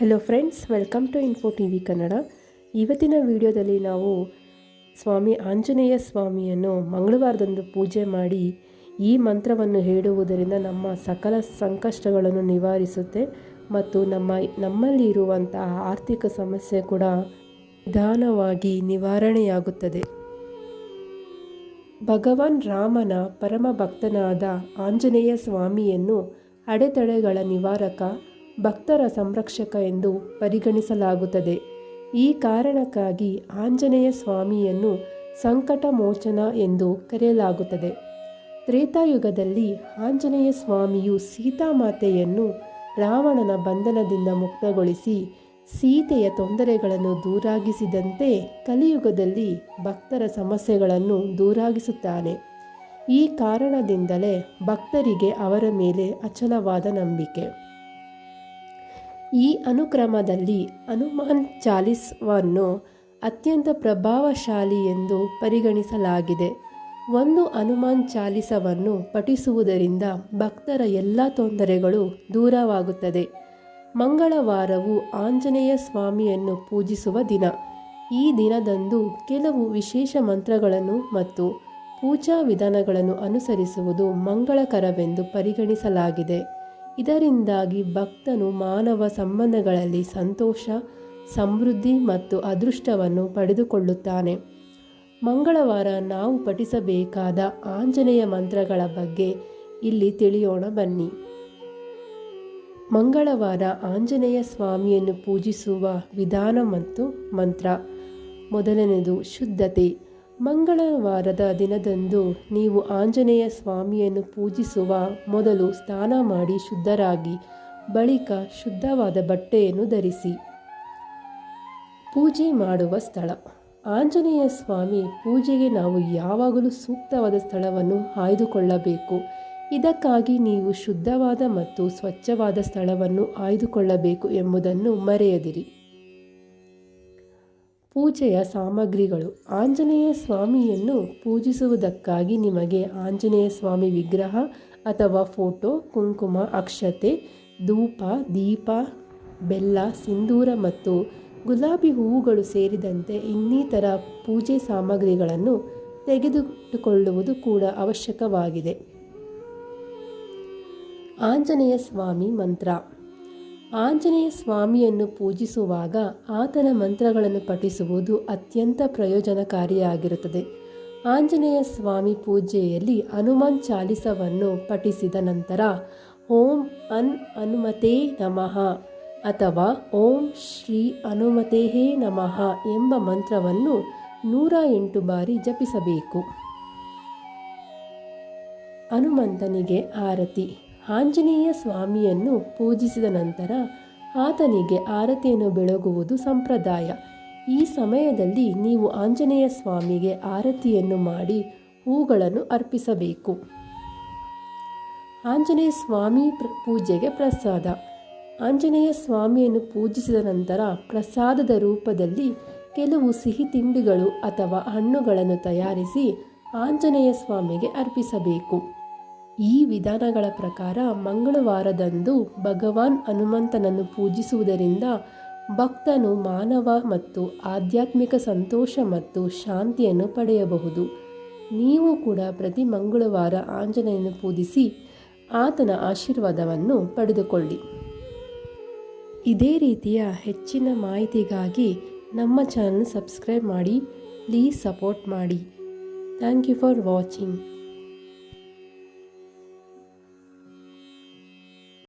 Hello friends, welcome to Info TV Kannada. ಇವತ್ತಿನ ವಿಡಿಯೋದಲ್ಲಿ ನಾವು ಸ್ವಾಮಿ ಆಂಜನೇಯ ಸ್ವಾಮಿಯನ್ನು ಮಂಗಳವಾರದಂದು ಪೂಜೆ ಮಾಡಿ ಈ ಮಂತ್ರವನ್ನು ಹೇಳುವುದರಿಂದ ನಮ್ಮ ಸಕಲ ಸಂಕಷ್ಟಗಳನ್ನು ನಿವಾರಿಸುತ್ತೆ ಮತ್ತು ನಮ್ಮಲ್ಲಿ ಇರುವಂತಹ ಆರ್ಥಿಕ ಸಮಸ್ಯೆ ಕೂಡ ನಿಧಾನವಾಗಿ ನಿವಾರಣೆಯಾಗುತ್ತದೆ. ಭಗವಾನ್ ರಾಮನ ಪರಮ ಭಕ್ತನಾದ ಆಂಜನೇಯ ಸ್ವಾಮಿಯನ್ನು ಅಡೆತಡೆಗಳ ನಿವಾರಕ, ಭಕ್ತರ ಸಂರಕ್ಷಕ ಎಂದು ಪರಿಗಣಿಸಲಾಗುತ್ತದೆ. ಈ ಕಾರಣಕ್ಕಾಗಿ ಆಂಜನೇಯ ಸ್ವಾಮಿಯನ್ನು ಸಂಕಟ ಮೋಚನ ಎಂದು ಕರೆಯಲಾಗುತ್ತದೆ. ತ್ರೇತಾಯುಗದಲ್ಲಿ ಆಂಜನೇಯ ಸ್ವಾಮಿಯು ಸೀತಾಮಾತೆಯನ್ನು ರಾವಣನ ಬಂಧನದಿಂದ ಮುಕ್ತಗೊಳಿಸಿ ಸೀತೆಯ ತೊಂದರೆಗಳನ್ನು ದೂರಾಗಿಸಿದಂತೆ ಕಲಿಯುಗದಲ್ಲಿ ಭಕ್ತರ ಸಮಸ್ಯೆಗಳನ್ನು ದೂರಾಗಿಸುತ್ತಾನೆ. ಈ ಕಾರಣದಿಂದಲೇ ಭಕ್ತರಿಗೆ ಅವರ ಮೇಲೆ ಅಚಲವಾದ ನಂಬಿಕೆ. ಈ ಅನುಕ್ರಮದಲ್ಲಿ ಹನುಮಾನ್ ಚಾಲೀಸವನ್ನು ಅತ್ಯಂತ ಪ್ರಭಾವಶಾಲಿ ಎಂದು ಪರಿಗಣಿಸಲಾಗಿದೆ. ಒಂದು ಹನುಮಾನ್ ಚಾಲೀಸವನ್ನು ಪಠಿಸುವುದರಿಂದ ಭಕ್ತರ ಎಲ್ಲ ತೊಂದರೆಗಳು ದೂರವಾಗುತ್ತದೆ. ಮಂಗಳವಾರವು ಆಂಜನೇಯ ಸ್ವಾಮಿಯನ್ನು ಪೂಜಿಸುವ ದಿನ. ಈ ದಿನದಂದು ಕೆಲವು ವಿಶೇಷ ಮಂತ್ರಗಳನ್ನು ಮತ್ತು ಪೂಜಾ ವಿಧಾನಗಳನ್ನು ಅನುಸರಿಸುವುದು ಮಂಗಳಕರವೆಂದು ಪರಿಗಣಿಸಲಾಗಿದೆ. ಇದರಿಂದಾಗಿ ಭಕ್ತನು ಮಾನವ ಸಂಬಂಧಗಳಲ್ಲಿ ಸಂತೋಷ, ಸಮೃದ್ಧಿ ಮತ್ತು ಅದೃಷ್ಟವನ್ನು ಪಡೆದುಕೊಳ್ಳುತ್ತಾನೆ. ಮಂಗಳವಾರ ನಾವು ಪಠಿಸಬೇಕಾದ ಆಂಜನೇಯ ಮಂತ್ರಗಳ ಬಗ್ಗೆ ಇಲ್ಲಿ ತಿಳಿಯೋಣ ಬನ್ನಿ. ಮಂಗಳವಾರ ಆಂಜನೇಯ ಸ್ವಾಮಿಯನ್ನು ಪೂಜಿಸುವ ವಿಧಾನ ಮತ್ತು ಮಂತ್ರ. ಮೊದಲನೆಯದು ಶುದ್ಧತೆ. ಮಂಗಳವಾರದ ದಿನದಂದು ನೀವು ಆಂಜನೇಯ ಸ್ವಾಮಿಯನ್ನು ಪೂಜಿಸುವ ಮೊದಲು ಸ್ನಾನ ಮಾಡಿ ಶುದ್ಧರಾಗಿ ಬಳಿಕ ಶುದ್ಧವಾದ ಬಟ್ಟೆಯನ್ನು ಧರಿಸಿ. ಪೂಜೆ ಮಾಡುವ ಸ್ಥಳ. ಆಂಜನೇಯ ಸ್ವಾಮಿ ಪೂಜೆಗೆ ನಾವು ಯಾವಾಗಲೂ ಸೂಕ್ತವಾದ ಸ್ಥಳವನ್ನು ಆಯ್ದುಕೊಳ್ಳಬೇಕು. ಇದಕ್ಕಾಗಿ ನೀವು ಶುದ್ಧವಾದ ಮತ್ತು ಸ್ವಚ್ಛವಾದ ಸ್ಥಳವನ್ನು ಆಯ್ದುಕೊಳ್ಳಬೇಕು ಎಂಬುದನ್ನು ಮರೆಯದಿರಿ. ಪೂಜೆಯ ಸಾಮಗ್ರಿಗಳು. ಆಂಜನೇಯ ಸ್ವಾಮಿಯನ್ನು ಪೂಜಿಸುವುದಕ್ಕಾಗಿ ನಿಮಗೆ ಆಂಜನೇಯ ಸ್ವಾಮಿ ವಿಗ್ರಹ ಅಥವಾ ಫೋಟೋ, ಕುಂಕುಮ, ಅಕ್ಷತೆ, ಧೂಪ, ದೀಪ, ಬೆಲ್ಲ, ಸಿಂಧೂರ ಮತ್ತು ಗುಲಾಬಿ ಹೂವುಗಳು ಸೇರಿದಂತೆ ಇನ್ನಿತರ ಪೂಜೆ ಸಾಮಗ್ರಿಗಳನ್ನು ತೆಗೆದುಕೊಳ್ಳುವುದು ಕೂಡ ಅವಶ್ಯಕವಾಗಿದೆ. ಆಂಜನೇಯ ಸ್ವಾಮಿ ಮಂತ್ರ. ಆಂಜನೇಯ ಸ್ವಾಮಿಯನ್ನು ಪೂಜಿಸುವಾಗ ಆತನ ಮಂತ್ರಗಳನ್ನು ಪಠಿಸುವುದು ಅತ್ಯಂತ ಪ್ರಯೋಜನಕಾರಿಯಾಗಿರುತ್ತದೆ. ಆಂಜನೇಯ ಸ್ವಾಮಿ ಪೂಜೆಯಲ್ಲಿ ಹನುಮಾನ್ ಚಾಲೀಸವನ್ನು ಪಠಿಸಿದ ನಂತರ ಓಂ ಹನುಮತೇ ನಮಃ ಅಥವಾ ಓಂ ಶ್ರೀ ಹನುಮತೇ ನಮಃ ಎಂಬ ಮಂತ್ರವನ್ನು 108 ಬಾರಿ ಜಪಿಸಬೇಕು. ಹನುಮಂತನಿಗೆ ಆರತಿ. ಆಂಜನೇಯ ಸ್ವಾಮಿಯನ್ನು ಪೂಜಿಸಿದ ನಂತರ ಆತನಿಗೆ ಆರತಿಯನ್ನು ಬೆಳಗುವುದು ಸಂಪ್ರದಾಯ. ಈ ಸಮಯದಲ್ಲಿ ನೀವು ಆಂಜನೇಯ ಸ್ವಾಮಿಗೆ ಆರತಿಯನ್ನು ಮಾಡಿ ಹೂಗಳನ್ನು ಅರ್ಪಿಸಬೇಕು. ಆಂಜನೇಯ ಸ್ವಾಮಿ ಪೂಜೆಗೆ ಪ್ರಸಾದ. ಆಂಜನೇಯ ಸ್ವಾಮಿಯನ್ನು ಪೂಜಿಸಿದ ನಂತರ ಪ್ರಸಾದದ ರೂಪದಲ್ಲಿ ಕೆಲವು ಸಿಹಿ ತಿಂಡಿಗಳು ಅಥವಾ ಹಣ್ಣುಗಳನ್ನು ತಯಾರಿಸಿ ಆಂಜನೇಯ ಸ್ವಾಮಿಗೆ ಅರ್ಪಿಸಬೇಕು. ಈ ವಿಧಾನಗಳ ಪ್ರಕಾರ ಮಂಗಳವಾರದಂದು ಭಗವಾನ್ ಹನುಮಂತನನ್ನು ಪೂಜಿಸುವುದರಿಂದ ಭಕ್ತನು ಮಾನವ ಮತ್ತು ಆಧ್ಯಾತ್ಮಿಕ ಸಂತೋಷ ಮತ್ತು ಶಾಂತಿಯನ್ನು ಪಡೆಯಬಹುದು. ನೀವು ಕೂಡ ಪ್ರತಿ ಮಂಗಳವಾರ ಆಂಜನೇಯನನ್ನು ಪೂಜಿಸಿ ಆತನ ಆಶೀರ್ವಾದವನ್ನು ಪಡೆದುಕೊಳ್ಳಿ. ಇದೇ ರೀತಿಯ ಹೆಚ್ಚಿನ ಮಾಹಿತಿಗಾಗಿ ನಮ್ಮ ಚಾನಲ್ ಸಬ್ಸ್ಕ್ರೈಬ್ ಮಾಡಿ. ಪ್ಲೀಸ್ ಸಪೋರ್ಟ್ ಮಾಡಿ. Thank you for watching.